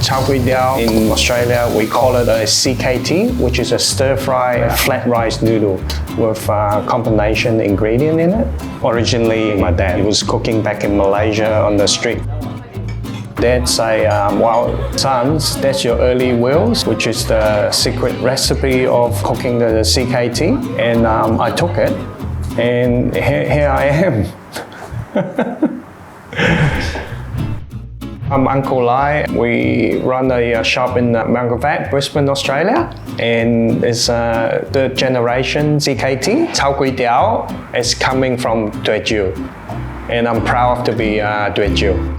Char Kway Teow in Australia, we call it a CKT, which is a stir-fry flat rice noodle with a combination ingredient in it. Originally, my dad was cooking back in Malaysia on the street. Dad say, well, sons, that's your early wheels, which is the secret recipe of cooking the CKT. And I took it, and here I am. I'm Uncle Lai. We run a shop in Goldthread, Brisbane, Australia. And it's third generation CKT. Char Kway Teow is coming from Youtiao. And I'm proud to be Youtiao.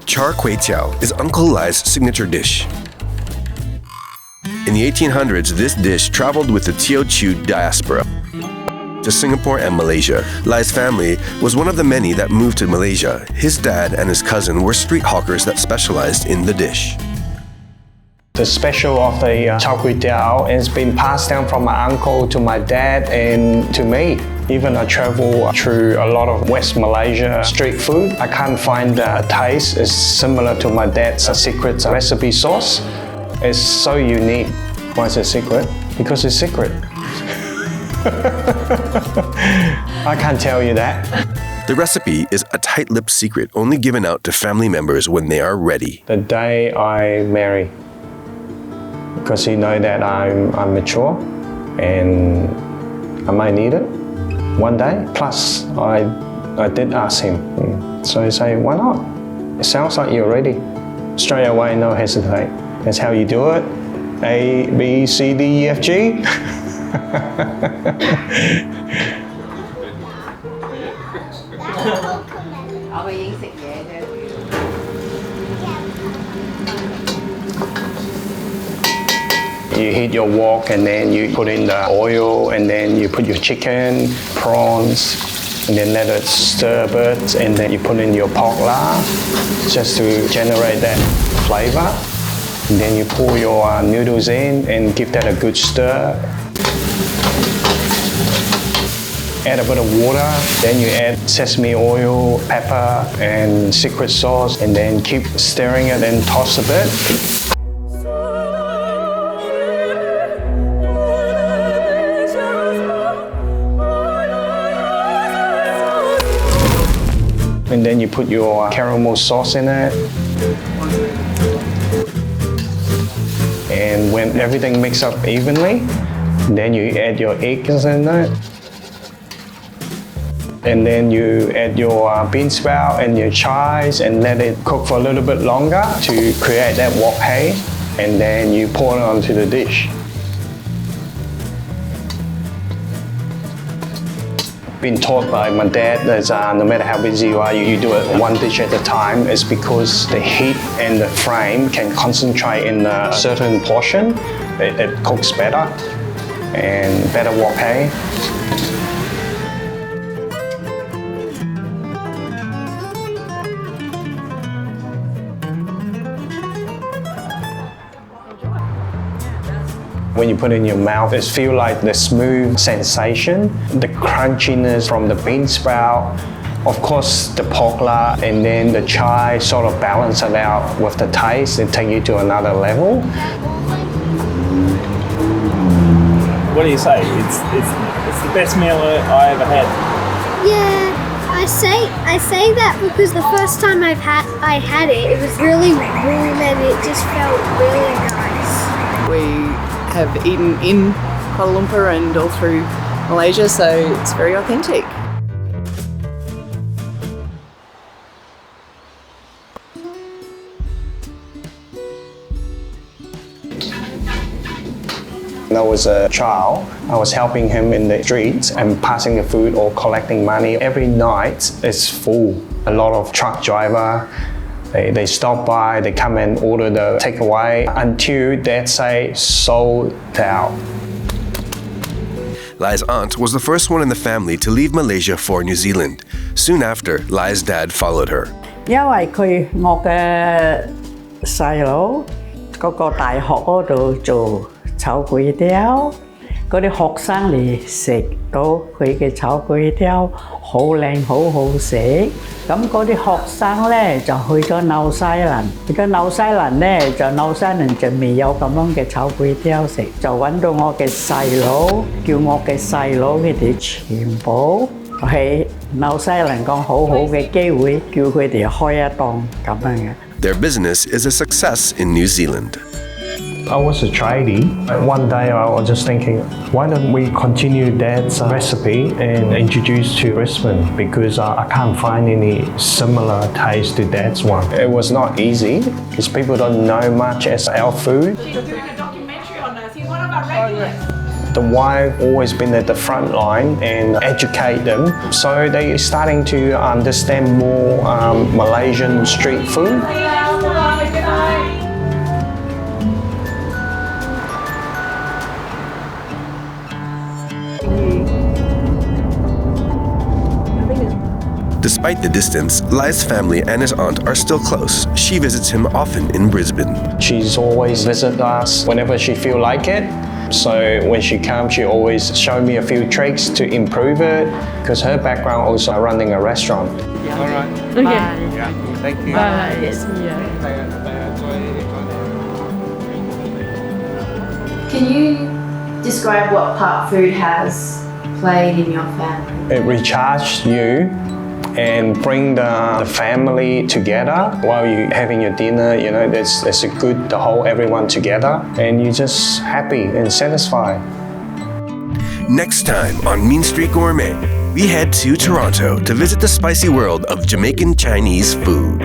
Char Kway Teow is Uncle Lai's signature dish. In the 1800s, this dish traveled with the Teochew diaspora to Singapore and Malaysia. Lai's family was one of the many that moved to Malaysia. His dad and his cousin were street hawkers that specialized in the dish. The special of the Char Kway Teow has been passed down from my uncle to my dad and to me. Even I travel through a lot of West Malaysia street food. I can't find a taste as similar to my dad's secret recipe sauce. It's so unique. Why is it secret? Because it's secret. I can't tell you that. The recipe is a tight-lipped secret only given out to family members when they are ready. The day I marry, because he knows that I'm mature and I might need it one day. Plus, I did ask him. So he said, why not? It sounds like you're ready. Straight away, no hesitate. That's how you do it. A, B, C, D, E, F, G. You heat your wok and then you put in the oil and then you put your chicken, prawns, and then let it stir a bit and then you put in your pork lard just to generate that flavor. And then you pour your noodles in and give that a good stir. Add a bit of water, then you add sesame oil, pepper, and secret sauce, and then keep stirring it and toss a bit. And then you put your caramel sauce in it. And when everything mixes up evenly, then you add your eggs in it. And then you add your bean sprout and your chives and let it cook for a little bit longer to create that wok hay. And then you pour it onto the dish. Been taught by my dad that no matter how busy you are, you do it one dish at a time. It's because the heat and the flame can concentrate in a certain portion. It cooks better and better wok hay. When you put it in your mouth, it feels like the smooth sensation, the crunchiness from the bean sprout, of course the pork lard, and then the chive sort of balance it out with the taste and take you to another level. What do you say? It's the best meal I ever had. Yeah, I say that because the first time I had it, it was really warm and it just felt really nice. We have eaten in Kuala Lumpur and all through Malaysia, so it's very authentic. When I was a child, I was helping him in the streets and passing the food or collecting money. Every night it's full. A lot of truck driver, they stop by, they come and order the takeaway until they say sold out. Lai's aunt was the first one in the family to leave Malaysia for New Zealand. Soon after, Lai's dad followed her. 因為我嘅細佬嗰個大學嗰度做炒粿條，嗰啲學生嚟食到佢嘅炒粿條好靚好好食，咁嗰啲學生咧就去咗紐西蘭，去咗紐西蘭咧就紐西蘭就未有咁樣嘅炒粿條食，就揾到我嘅細佬，叫我嘅細佬佢哋全部喺紐西蘭講好好嘅機會，叫佢哋開一檔咁樣嘅。Their business is a success in New Zealand. I was a tradie. One day I was just thinking, why don't we continue Dad's recipe and introduce to Brisbane, because I can't find any similar taste to Dad's one. It was not easy because people don't know much as our food. She's doing a documentary on us. He's one of our regulars. The wife always been at the front line and educate them, so they're starting to understand more Malaysian street food. Despite the distance, Lai's family and his aunt are still close. She visits him often in Brisbane. She's always visit us whenever she feel like it. So when she comes, she always show me a few tricks to improve it, because her background also running a restaurant. All right. Okay. Yeah. Thank you. Bye. Can you describe what part food has played in your family? It recharges you and bring the family together while you're having your dinner. You know, it's a good to hold everyone together, and you're just happy and satisfied. Next time on Mean Street Gourmet, we head to Toronto to visit the spicy world of Jamaican-Chinese food.